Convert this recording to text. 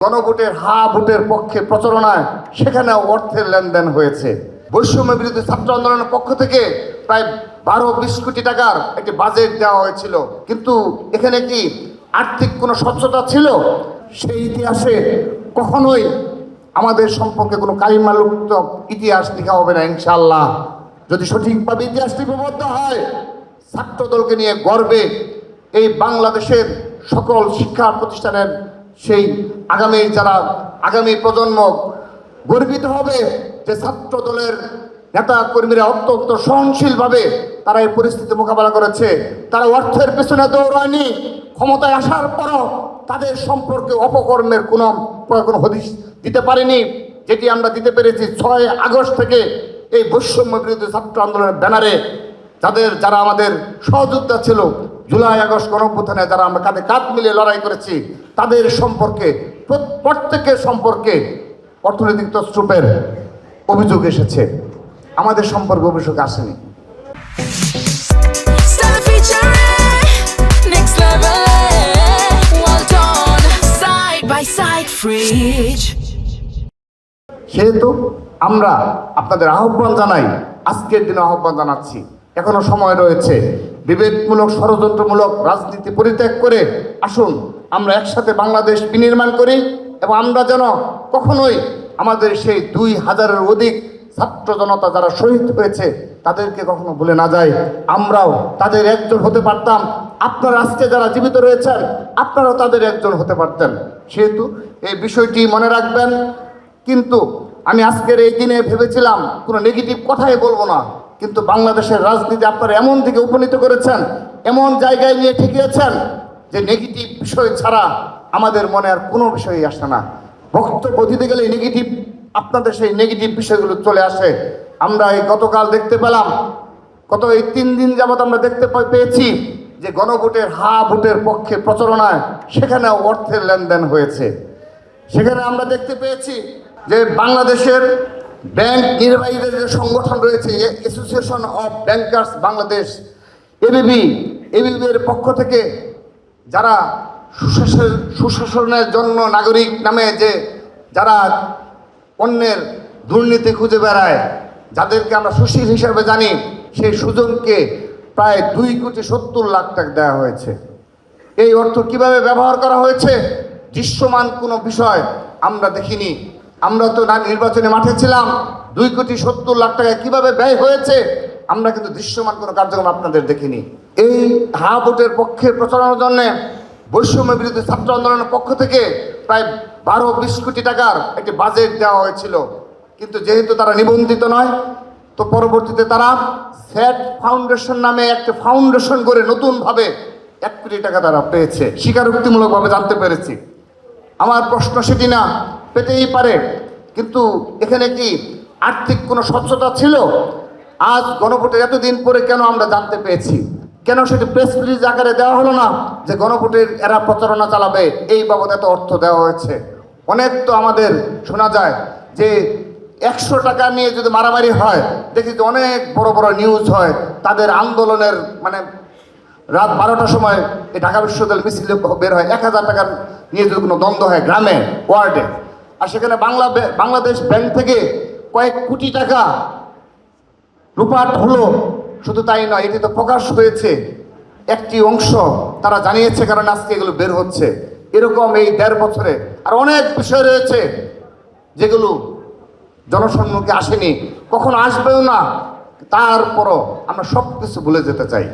গণভোটের ভোটের পক্ষে প্রচারণায় সেখানে অর্থের লেনদেন হয়েছে। বৈষম্য বিরোধী ছাত্র আন্দোলনের পক্ষ থেকে প্রায় 12-20 কোটি টাকার একটি বাজেট দেওয়া হয়েছিল, কিন্তু এখানে কি আর্থিক কোনো স্বচ্ছতা ছিল? সেই ইতিহাসে কখনোই আমাদের সম্পর্কে কোনো কালিমালিপ্ত ইতিহাস লেখা হবে না ইনশাআল্লাহ। যদি সঠিকভাবে ইতিহাস লিপিবদ্ধ হয়, ছাত্রদলকে নিয়ে গর্বে এই বাংলাদেশের সকল শিক্ষা প্রতিষ্ঠানের সেই আগামী প্রজন্ম গর্বিত হবে যে ছাত্র দলের নেতা কর্মীরা অত্যন্ত সহনশীলভাবে তারা এই পরিস্থিতি মোকাবেলা করেছে। তারা অর্থের পেছনে দৌড়ায়নি, ক্ষমতায় আসার পরও তাদের সম্পর্কে অপকর্মের কোনো হদিশ দিতে পারেনি, যেটি আমরা দিতে পেরেছি 6 আগস্ট থেকে এই বৈষম্য বিরোধী ছাত্র আন্দোলনের ব্যানারে যারা আমাদের সহযোদ্ধা ছিল, জুলাই আগস্ট গণঅভ্যুত্থানে যারা আমরা কাঁধে কাঁধ মিলিয়ে লড়াই করেছি, তাদের সম্পর্কে প্রত্যেকের সম্পর্কে অর্থনৈতিক তছরূপের অভিযোগ এসেছে। আমাদের সম্পর্কে অভিযোগ আসেনি। সেহেতু আমরা আপনাদের আহ্বান জানাই, আজকের দিনে আহ্বান জানাচ্ছি, এখনো সময় রয়েছে। বিবেকমূলক ষড়যন্ত্রমূলক রাজনীতি পরিত্যাগ করে আসুন আমরা একসাথে বাংলাদেশ বিনির্মাণ করি, এবং আমরা যেন কখনোই আমাদের সেই 2000-এর অধিক ছাত্র জনতা যারা শহীদ হয়েছে তাদেরকে কখনো ভুলে না যায়। আমরাও তাদের একজন হতে পারতাম। আপনারা আজকে যারা জীবিত রয়েছেন আপনারাও তাদের একজন হতে পারতেন। সেহেতু এই বিষয়টি মনে রাখবেন। কিন্তু আমি আজকের এই দিনে ভেবেছিলাম কোনো নেগেটিভ কথাই বলবো না, কিন্তু বাংলাদেশের রাজনীতি আপনারা এমন দিকে উপনীত করেছেন, এমন জায়গায় নিয়ে ঠেকিয়েছেন যে নেগেটিভ বিষয় ছাড়া আমাদের মনে আর কোনো বিষয়ই আসে না। বক্তব্য দিতে গেলে নেগেটিভ, আপনাদের সেই নেগেটিভ বিষয়গুলো চলে আসে। আমরা এই গতকাল দেখতে পেলাম, এই 3 দিন যাবৎ আমরা দেখতে পেয়েছি যে গণভোটের ভোটের পক্ষে প্রচারণায় সেখানে অর্থের লেনদেন হয়েছে। সেখানে আমরা দেখতে পেয়েছি যে বাংলাদেশের ব্যাংক নির্বাহীদের যে সংগঠন রয়েছে, অ্যাসোসিয়েশন অফ ব্যাংকার্স বাংলাদেশ, এবিবির পক্ষ থেকে যারা সুশাসনের জন্য নাগরিক নামে যারা অন্যের দুর্নীতি খুঁজে বেড়ায়, যাদেরকে আমরা সুশীল হিসাবে জানি, সেই সুজনকে প্রায় 2,70,00,000 টাকা দেওয়া হয়েছে। এই অর্থ কিভাবে ব্যবহার করা হয়েছে দৃশ্যমান কোনো বিষয় আমরা দেখিনি। আমরা তো নির্বাচনী মাঠে ছিলাম, 2,70,00,000 টাকা কিভাবে ব্যয় হয়েছে আমরা কিন্তু দৃশ্যমান কোনো কার্যক্রম আপনাদের দেখিনি। এই ভোটের পক্ষে প্রচারণার জন্য বৈষম্য বিরোধী ছাত্র আন্দোলনের পক্ষ থেকে প্রায় 12-20 কোটি টাকার একটি বাজেট দেওয়া হয়েছিল, কিন্তু যেহেতু তারা নিবন্ধিত নয়, তো পরবর্তীতে তারা স্যাট ফাউন্ডেশন নামে একটা ফাউন্ডেশন করে নতুনভাবে 1 কোটি টাকা তারা পেয়েছে, স্বীকারোক্তিমূলকভাবে জানতে পেরেছি। আমার প্রশ্ন সেটি না, পেতেই পারে, কিন্তু এখানে কি আর্থিক কোনো স্বচ্ছতা ছিল? আজ গণভোটের এতদিন পরে কেন আমরা জানতে পেয়েছি? কেন সেটি প্রেস রিলিজ আকারে দেওয়া হলো না যে গণভোটের এরা প্রচারণা চালাবে, এই বাবদ এত অর্থ দেওয়া হয়েছে? অনেক তো আমাদের শোনা যায় যে 100 টাকা নিয়ে যদি মারামারি হয়, দেখি যে অনেক বড় বড় নিউজ হয়। তাদের আন্দোলনের রাত 12টার সময় এই ঢাকা বিশ্ববিদ্যালয় মিছিল বের হয়, 1000 টাকা নিয়ে যদি কোনো দ্বন্দ্ব হয় গ্রামে, ওয়ার্ডে, আর সেখানে বাংলাদেশ ব্যাংক থেকে কয়েক কোটি টাকা লুপাট হলো। শুধু তাই নয়, এটি তো প্রকাশ হয়েছে, একটি অংশ তারা জানিয়েছে, কারণ আজকে এগুলো বের হচ্ছে। এরকম এই 1.5 বছরে আর অনেক বিষয় রয়েছে যেগুলো জনসম্মুখে আসেনি, কখনো আসবেও না। তারপরও আমরা সব কিছু ভুলে যেতে চাই।